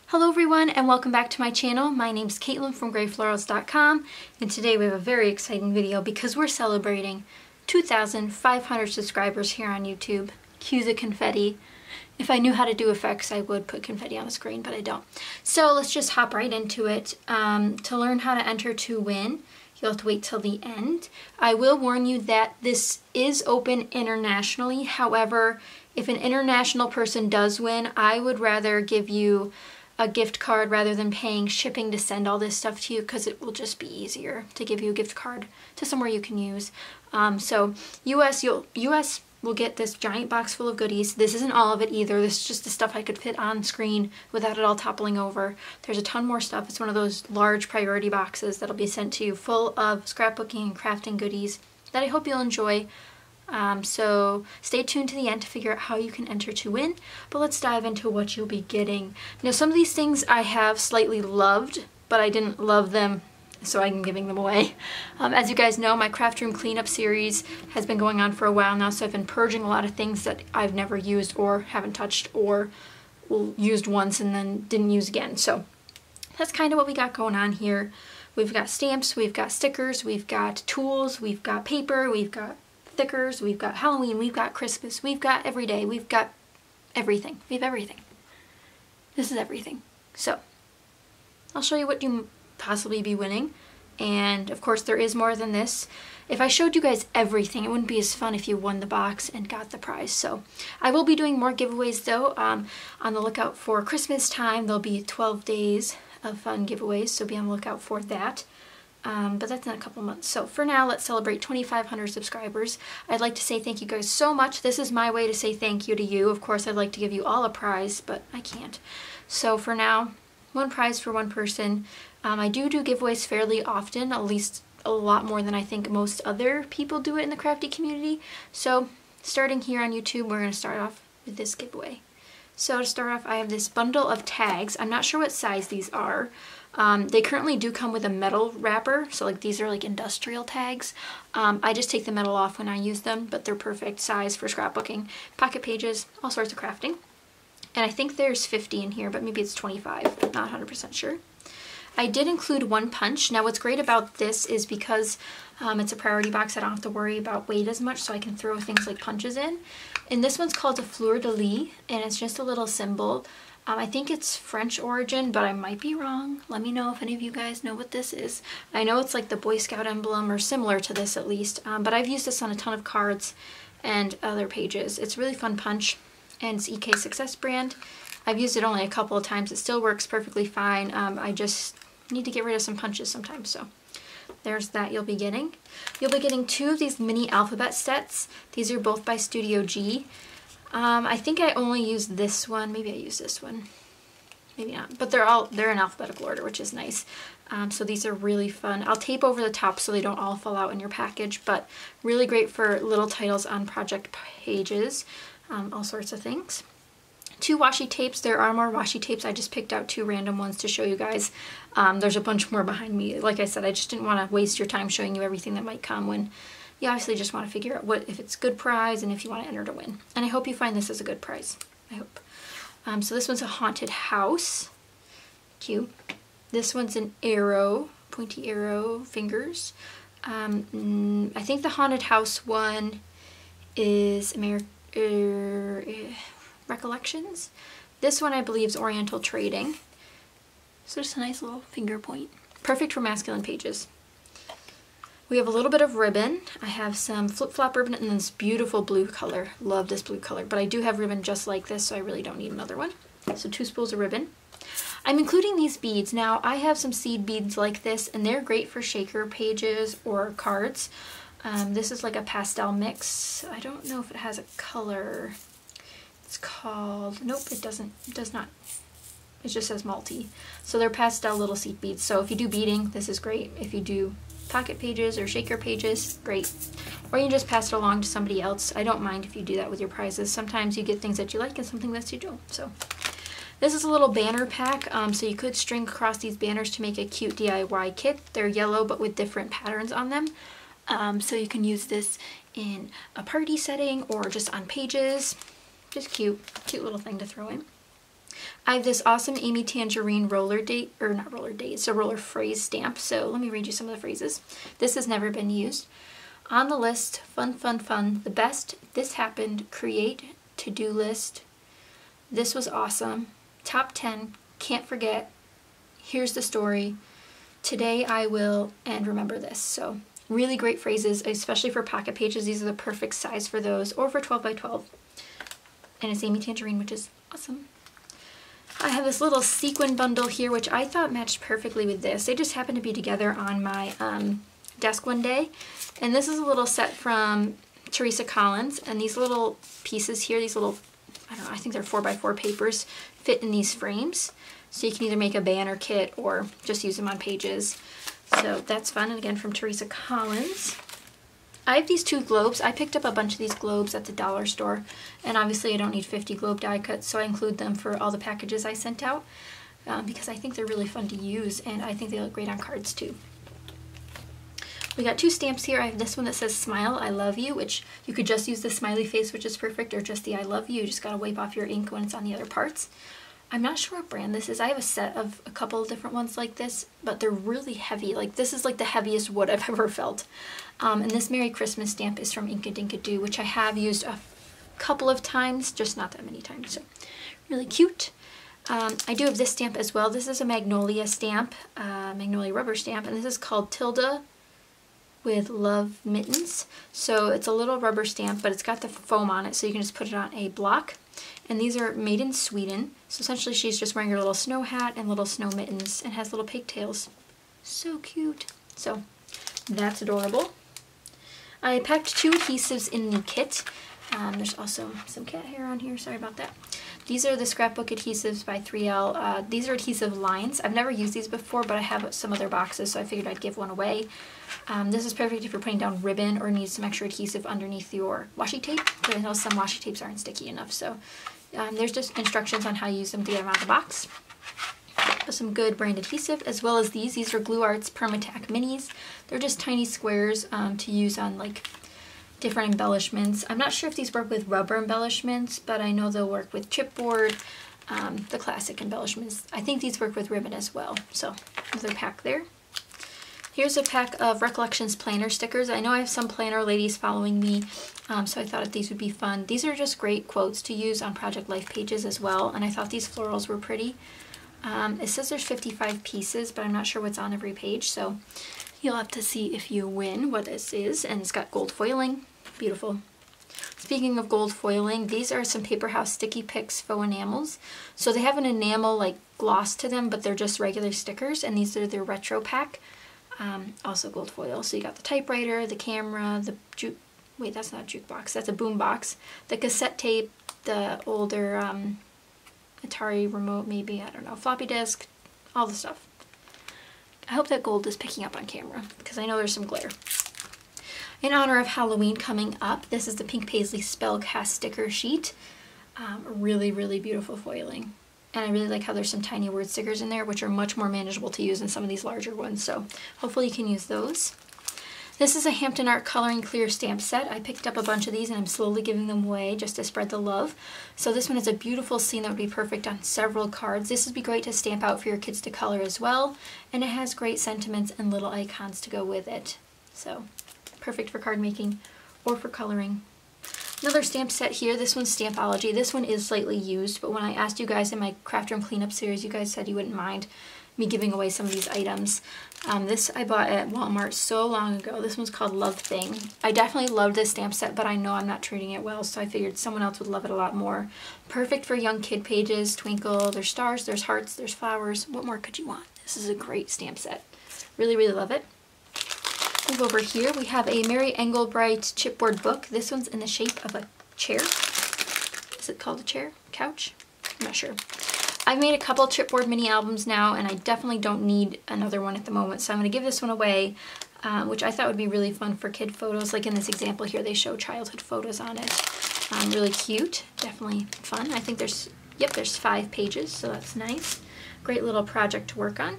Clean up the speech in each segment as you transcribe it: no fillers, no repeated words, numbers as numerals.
Hello everyone and welcome back to my channel. My name's Caitlin from Florals.com, and today we have a very exciting video because we're celebrating 2,500 subscribers here on YouTube. Cue the confetti. If I knew how to do effects, I would put confetti on the screen, but I don't. So let's just hop right into it. To learn how to enter to win, you'll have to wait till the end. I will warn you that this is open internationally. However, if an international person does win, I would rather give you a gift card rather than paying shipping to send all this stuff to you, because it will just be easier to give you a gift card to somewhere you can use. So US will get this giant box full of goodies. This isn't all of it either. This is just the stuff I could fit on screen without it all toppling over. There's a ton more stuff. It's one of those large priority boxes that'll be sent to you full of scrapbooking and crafting goodies that I hope you'll enjoy. So stay tuned to the end to figure out how you can enter to win, but let's dive into what you'll be getting. Now, some of these things I have slightly loved, but I didn't love them, so I'm giving them away. As you guys know, my craft room cleanup series has been going on for a while now, so I've been purging a lot of things that I've never used or haven't touched or used once and then didn't use again. So that's kind of what we got going on here. We've got stamps, we've got stickers, we've got tools, we've got paper, we've got stickers, we've got Halloween, we've got Christmas, we've got every day, we've got everything. We have everything. This is everything. So I'll show you what you possibly be winning, and of course there is more than this. If I showed you guys everything, it wouldn't be as fun if you won the box and got the prize. So I will be doing more giveaways though. On the lookout for Christmas time. There'll be 12 days of fun giveaways, so be on the lookout for that. But that's in a couple months. So for now, let's celebrate 2,500 subscribers. I'd like to say thank you guys so much. This is my way to say thank you to you. Of course, I'd like to give you all a prize, but I can't. So for now, one prize for one person. I do giveaways fairly often, at least a lot more than I think most other people do it in the crafty community. So starting here on YouTube, we're going to start off with this giveaway. So to start off, I have this bundle of tags. I'm not sure what size these are. They currently do come with a metal wrapper, so like these are like industrial tags. I just take the metal off when I use them, but they're perfect size for scrapbooking, pocket pages, all sorts of crafting. And I think there's 50 in here, but maybe it's 25, I'm not 100% sure. I did include one punch. Now what's great about this is because it's a priority box, I don't have to worry about weight as much, so I can throw things like punches in. And this one's called a fleur-de-lis, and it's just a little symbol. I think it's French origin, but I might be wrong. Let me know if any of you guys know what this is. I know it's like the Boy Scout emblem, or similar to this at least, but I've used this on a ton of cards and other pages. It's a really fun punch, and it's EK Success brand. I've used it only a couple of times. It still works perfectly fine. I just need to get rid of some punches sometimes, so there's that you'll be getting. You'll be getting 2 of these mini alphabet sets. These are both by Studio G. I think I only used this one. Maybe I used this one. Maybe not. But they're in alphabetical order, which is nice. So these are really fun. I'll tape over the top so they don't all fall out in your package, but really great for little titles on project pages, all sorts of things. 2 washi tapes. There are more washi tapes. I just picked out 2 random ones to show you guys. There's a bunch more behind me. Like I said, I just didn't want to waste your time showing you everything that might come when you obviously just want to figure out if it's a good prize and if you want to enter to win. And I hope you find this as a good prize. I hope. So this one's a haunted house. Cute. This one's an arrow, pointy arrow fingers. I think the haunted house one is Recollections. This one I believe is Oriental Trading. So just a nice little finger point. Perfect for masculine pages. We have a little bit of ribbon. I have some flip-flop ribbon and this beautiful blue color. Love this blue color, but I do have ribbon just like this, so I really don't need another one. So 2 spools of ribbon. I'm including these beads. Now, I have some seed beads like this, and they're great for shaker pages or cards. This is like a pastel mix. I don't know if it has a color. It's called, nope, it doesn't, it does not. It just says multi. So they're pastel little seed beads. So if you do beading, this is great. If you do pocket pages or shaker pages, great. Or you can just pass it along to somebody else. I don't mind if you do that with your prizes. Sometimes you get things that you like and something that you don't. So this is a little banner pack. So you could string across these banners to make a cute DIY kit. They're yellow but with different patterns on them. So you can use this in a party setting or just on pages. Just cute little thing to throw in. I have this awesome Amy Tangerine roller date, or not roller date, it's a roller phrase stamp. So let me read you some of the phrases. This has never been used. On the list, fun, fun, fun, the best, this happened, create, to-do list, this was awesome, top 10, can't forget, here's the story, today I will, and remember this. So really great phrases, especially for pocket pages. These are the perfect size for those, or for 12 by 12. And it's Amy Tangerine, which is awesome. I have this little sequin bundle here, which I thought matched perfectly with this. They just happened to be together on my desk one day. And this is a little set from Teresa Collins. And these little pieces here, these little, I don't know, I think they're 4x4 papers, fit in these frames. So you can either make a banner kit or just use them on pages. So that's fun. And again, from Teresa Collins. I have these 2 globes. I picked up a bunch of these globes at the dollar store, and obviously I don't need 50 globe die cuts, so I include them for all the packages I sent out because I think they're really fun to use, and I think they look great on cards too. We got 2 stamps here. I have this one that says smile, I love you, which you could just use the smiley face, which is perfect, or just the I love you. You just gotta wipe off your ink when it's on the other parts. I'm not sure what brand this is. I have a set of a couple of different ones like this, but they're really heavy. Like, this is like the heaviest wood I've ever felt. And this Merry Christmas stamp is from Inka Dinka Doo, which I have used a couple of times, just not that many times. So really cute. I do have this stamp as well. This is a Magnolia stamp, Magnolia rubber stamp, and this is called Tilda with Love Mittens. So it's a little rubber stamp, but it's got the foam on it, so you can just put it on a block. And these are made in Sweden. So essentially she's just wearing her little snow hat and little snow mittens and has little pigtails. So cute. So that's adorable. I packed 2 adhesives in the kit. There's also some cat hair on here. Sorry about that. These are the scrapbook adhesives by 3L. These are adhesive lines. I've never used these before, but I have some other boxes, so I figured I'd give one away. This is perfect if you're putting down ribbon or need some extra adhesive underneath your washi tape, because I know some washi tapes aren't sticky enough. So there's just instructions on how you use them to get them out of the box. Some good brand adhesive, as well as these. These are Glue Arts Permatac Minis. They're just tiny squares to use on like different embellishments. I'm not sure if these work with rubber embellishments, but I know they'll work with chipboard, the classic embellishments. I think these work with ribbon as well. So another pack there. Here's a pack of Recollections planner stickers. I know I have some planner ladies following me, so I thought these would be fun. These are just great quotes to use on Project Life pages as well, and I thought these florals were pretty. It says there's 55 pieces, but I'm not sure what's on every page, so you'll have to see if you win what this is. And it's got gold foiling. Beautiful. Speaking of gold foiling, these are some Paper House Sticky Picks faux enamels. So they have an enamel like gloss to them, but they're just regular stickers, and these are their retro pack. Also gold foil. So you got the typewriter, the camera, the wait, that's not a jukebox, that's a boom box, the cassette tape, the older Atari remote, maybe, I don't know, floppy disk, all the stuff. I hope that gold is picking up on camera, because I know there's some glare. In honor of Halloween coming up, this is the Pink Paisley Spellcast sticker sheet. Really, really beautiful foiling. And I really like how there's some tiny word stickers in there, which are much more manageable to use than some of these larger ones. So hopefully you can use those. This is a Hampton Art Coloring Clear stamp set. I picked up a bunch of these and I'm slowly giving them away just to spread the love. So this one is a beautiful scene that would be perfect on several cards. This would be great to stamp out for your kids to color as well. And it has great sentiments and little icons to go with it. So perfect for card making or for coloring. Another stamp set here. This one's Stampology. This one is slightly used, but when I asked you guys in my craft room cleanup series, you guys said you wouldn't mind me giving away some of these items. This I bought at Walmart so long ago. This one's called Love Thing. I definitely loved this stamp set, but I know I'm not treating it well, so I figured someone else would love it a lot more. Perfect for young kid pages. Twinkle, there's stars, there's hearts, there's flowers. What more could you want? This is a great stamp set. Really, really love it. Move over here. We have a Mary Engelbreit chipboard book. This one's in the shape of a chair. Is it called a chair? Couch? I'm not sure. I've made a couple chipboard mini albums now, and I definitely don't need another one at the moment, so I'm going to give this one away, which I thought would be really fun for kid photos. Like in this example here, they show childhood photos on it. Really cute. Definitely fun. I think there's 5 pages, so that's nice. Great little project to work on.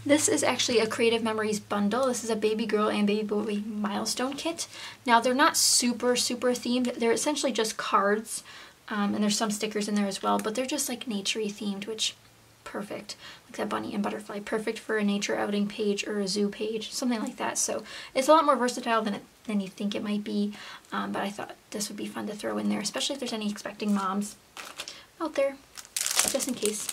This is actually a Creative Memories bundle. This is a baby girl and baby boy milestone kit. Now they're not super themed. They're essentially just cards And there's some stickers in there as well, but they're just like nature-y themed, which perfect. Like that bunny and butterfly, perfect for a nature outing page or a zoo page, something like that. So it's a lot more versatile than you think it might be, but I thought this would be fun to throw in there, especially if there's any expecting moms out there, just in case.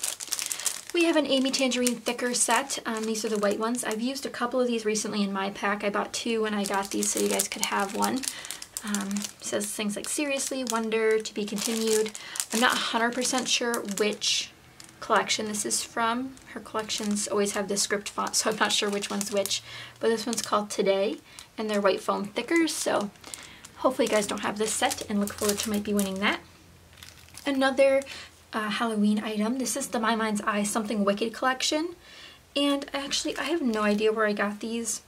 We have an Amy Tangerine thicker set. These are the white ones. I've used a couple of these recently in my pack. I bought 2 when I got these so you guys could have one. Says things like seriously, wonder, to be continued. I'm not 100% sure which collection this is from. Her collections always have this script font, so I'm not sure which one's which. But this one's called Today, and they're white foam thickers, so hopefully you guys don't have this set and look forward to might be winning that. Another Halloween item. This is the My Mind's Eye Something Wicked collection, and actually I have no idea where I got these,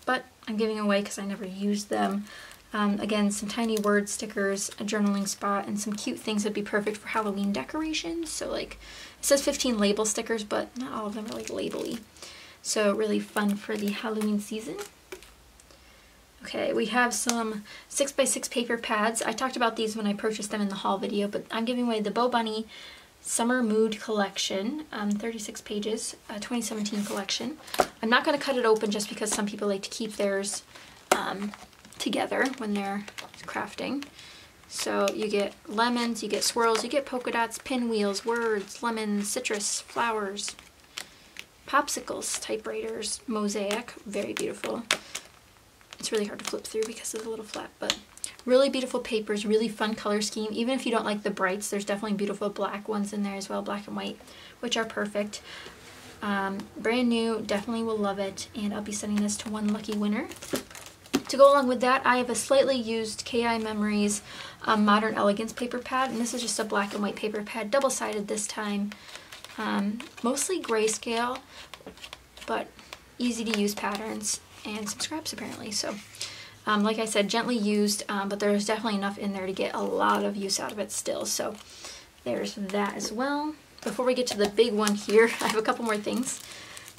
but I'm giving away because I never used them. Again, some tiny word stickers, a journaling spot, and some cute things that would be perfect for Halloween decorations. So like, it says 15 label stickers, but not all of them are like label-y. So really fun for the Halloween season. Okay, we have some 6x6 paper pads. I talked about these when I purchased them in the haul video, but I'm giving away the Bo Bunny Summer Mood Collection, 36 pages, 2017 collection. I'm not going to cut it open just because some people like to keep theirs together when they're crafting. So you get lemons, you get swirls, you get polka dots, pinwheels, words, lemons, citrus, flowers, popsicles, typewriters, mosaic, very beautiful. It's really hard to flip through because it's a little flat, but really beautiful papers, really fun color scheme. Even if you don't like the brights, there's definitely beautiful black ones in there as well, black and white, which are perfect. Brand new, definitely will love it, and I'll be sending this to one lucky winner. To go along with that, I have a slightly used KI Memories Modern Elegance paper pad, and this is just a black and white paper pad, double-sided this time. Mostly grayscale, but easy to use patterns, and some scraps apparently. So like I said, gently used, but there's definitely enough in there to get a lot of use out of it still. So there's that as well. Before we get to the big one here, I have a couple more things.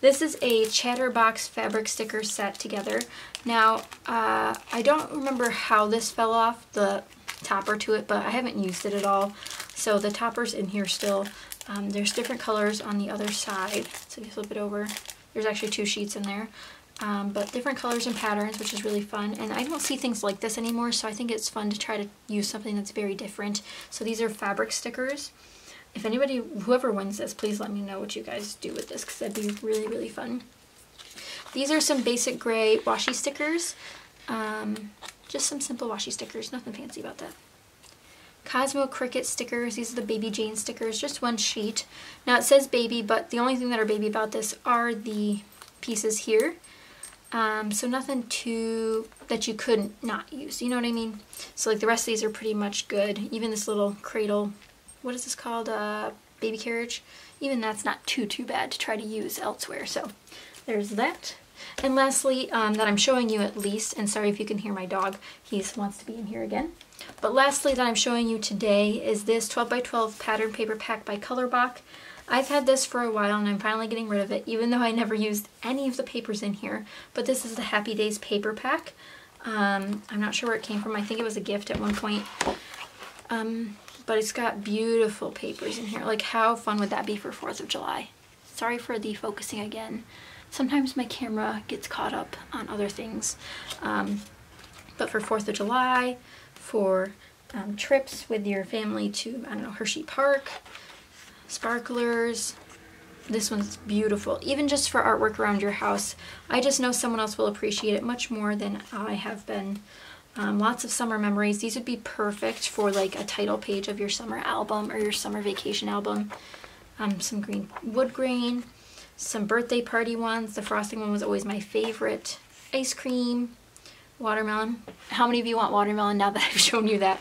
This is a Chatterbox fabric sticker set together. Now, I don't remember how this fell off, the topper to it, but I haven't used it at all. So the topper's in here still. There's different colors on the other side. So if you flip it over, there's actually 2 sheets in there. But different colors and patterns, which is really fun. And I don't see things like this anymore, so I think it's fun to try to use something that's very different. So these are fabric stickers. If anybody, whoever wins this, please let me know what you guys do with this, because that'd be really, really fun. These are some basic gray washi stickers. Just some simple washi stickers, nothing fancy about that. Cosmo Cricket stickers. These are the Baby Jane stickers, just 1 sheet. Now it says baby, but the only thing that are baby about this are the pieces here. So nothing that you couldn't not use, you know what I mean? So like the rest of these are pretty much good. Even this little cradle, what is this called? Baby carriage. Even that's not too bad to try to use elsewhere. So there's that. And lastly, that I'm showing you at least, and sorry if you can hear my dog, he wants to be in here again. But lastly that I'm showing you today is this 12x12 pattern paper pack by Colorbach. I've had this for a while and I'm finally getting rid of it, even though I never used any of the papers in here. But this is the Happy Days paper pack. I'm not sure where it came from. I think it was a gift at one point. But it's got beautiful papers in here. Like, how fun would that be for 4th of July? Sorry for the focusing again. Sometimes my camera gets caught up on other things. But for 4th of July, for trips with your family to, I don't know, Hershey Park, sparklers. This one's beautiful. Even just for artwork around your house, I just know someone else will appreciate it much more than I have been. Lots of summer memories. These would be perfect for like a title page of your summer album or your summer vacation album. Some green wood grain, some birthday party ones. The frosting one was always my favorite. Ice cream, watermelon. How many of you want watermelon now that I've shown you that?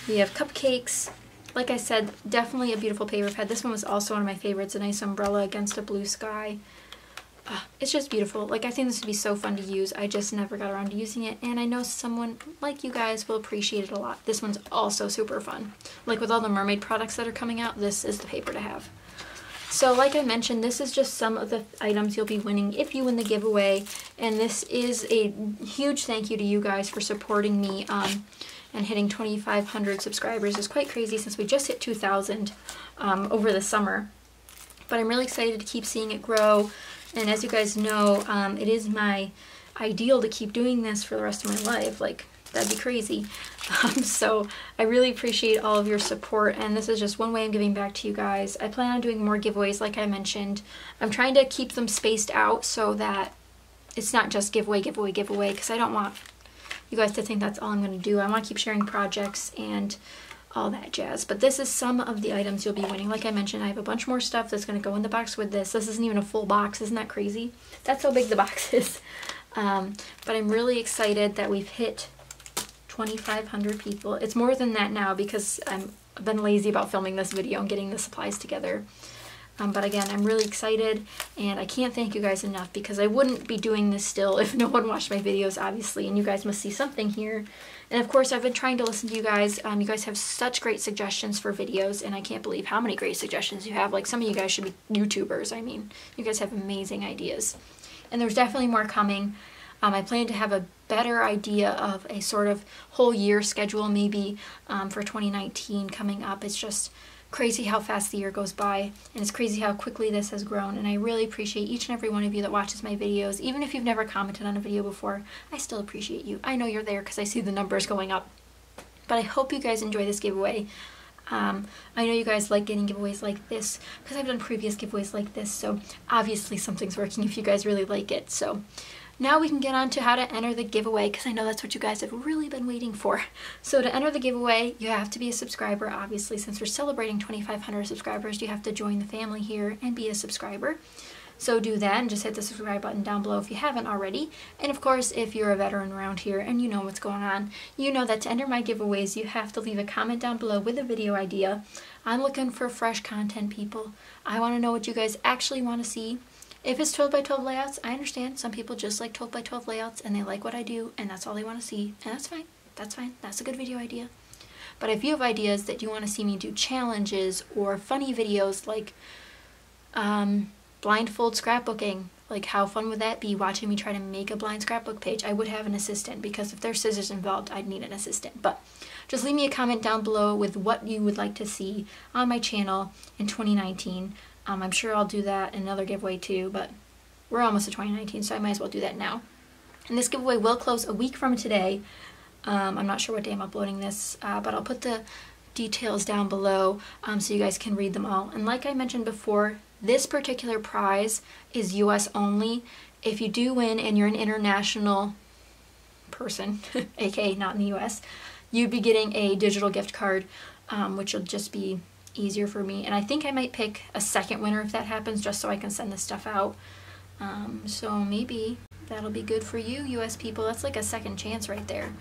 We have cupcakes. Like I said, definitely a beautiful paper pad. This one was also one of my favorites. A nice umbrella against a blue sky. It's just beautiful. Like, I think this would be so fun to use. I just never got around to using it, and I know someone like you guys will appreciate it a lot. This one's also super fun. Like, with all the mermaid products that are coming out, this is the paper to have. So like I mentioned, this is just some of the items you'll be winning if you win the giveaway, and this is a huge thank you to you guys for supporting me and hitting 2,500 subscribers is quite crazy since we just hit 2,000 over the summer. But I'm really excited to keep seeing it grow, and as you guys know, it is my ideal to keep doing this for the rest of my life. Like, that'd be crazy. So I really appreciate all of your support, and this is just one way I'm giving back to you guys. I plan on doing more giveaways like I mentioned. I'm trying to keep them spaced out so that it's not just giveaway, giveaway, giveaway, because I don't want you guys to think that's all I'm going to do. I want to keep sharing projects and all that jazz. But this is some of the items you'll be winning. Like I mentioned, I have a bunch more stuff that's going to go in the box with this. This isn't even a full box. Isn't that crazy? That's how big the box is. But I'm really excited that we've hit 2,500 people. It's more than that now because I've been lazy about filming this video and getting the supplies together. But again, I'm really excited, and I can't thank you guys enough because I wouldn't be doing this still if no one watched my videos, obviously, and you guys must see something here. And of course, I've been trying to listen to you guys. You guys have such great suggestions for videos, and I can't believe how many great suggestions you have. Like, some of you guys should be YouTubers. I mean, you guys have amazing ideas. And there's definitely more coming. I plan to have a better idea of a sort of whole year schedule maybe for 2019 coming up. It's just crazy how fast the year goes by, and it's crazy how quickly this has grown, and I really appreciate each and every one of you that watches my videos. Even if you've never commented on a video before, I still appreciate you. I know you're there because I see the numbers going up. But I hope you guys enjoy this giveaway. I know you guys like getting giveaways like this because I've done previous giveaways like this, so obviously something's working if you guys really like it. So now we can get on to how to enter the giveaway, because I know that's what you guys have really been waiting for. So to enter the giveaway, you have to be a subscriber. Obviously, since we're celebrating 2,500 subscribers, you have to join the family here and be a subscriber. So do that and just hit the subscribe button down below if you haven't already. And of course, if you're a veteran around here and you know what's going on, you know that to enter my giveaways, you have to leave a comment down below with a video idea. I'm looking for fresh content, people. I want to know what you guys actually want to see. If it's 12 by 12 layouts, I understand. Some people just like 12 by 12 layouts and they like what I do and that's all they want to see. And that's fine. That's fine. That's a good video idea. But if you have ideas that you want to see me do challenges or funny videos like blindfold scrapbooking, like how fun would that be watching me try to make a blind scrapbook page? I would have an assistant because if there's scissors involved, I'd need an assistant. But just leave me a comment down below with what you would like to see on my channel in 2019. I'm sure I'll do that in another giveaway too, but we're almost to 2019, so I might as well do that now. And this giveaway will close a week from today. I'm not sure what day I'm uploading this, but I'll put the details down below so you guys can read them all. And like I mentioned before, this particular prize is US only. If you do win and you're an international person, aka not in the US, you'd be getting a digital gift card, which will just be easier for me. And I think I might pick a second winner if that happens, just so I can send this stuff out. So maybe that'll be good for you, US people. That's like a second chance right there.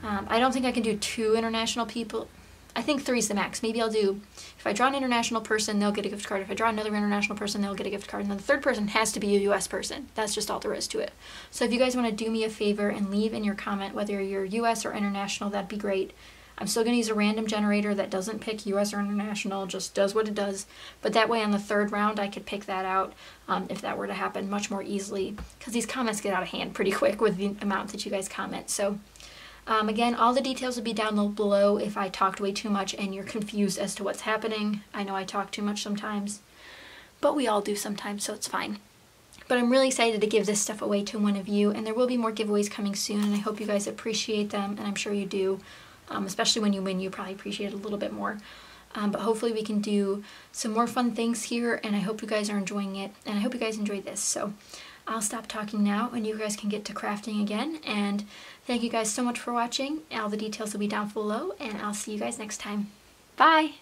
I don't think I can do 2 international people. I think 3's the max. Maybe I'll do, if I draw an international person, they'll get a gift card. If I draw another international person, they'll get a gift card. And then the third person has to be a US person. That's just all there is to it. So if you guys want to do me a favor and leave in your comment whether you're US or international, that'd be great. I'm still going to use a random generator that doesn't pick US or international, just does what it does. But that way on the 3rd round I could pick that out if that were to happen much more easily, because these comments get out of hand pretty quick with the amount that you guys comment. So again, all the details will be down below if I talked way too much and you're confused as to what's happening. I know I talk too much sometimes, but we all do sometimes, so it's fine. But I'm really excited to give this stuff away to one of you, and there will be more giveaways coming soon, and I hope you guys appreciate them, and I'm sure you do. Especially when you win, you probably appreciate it a little bit more. But hopefully we can do some more fun things here, and I hope you guys are enjoying it, and I hope you guys enjoyed this. So I'll stop talking now, and you guys can get to crafting again. And thank you guys so much for watching. All the details will be down below, and I'll see you guys next time. Bye!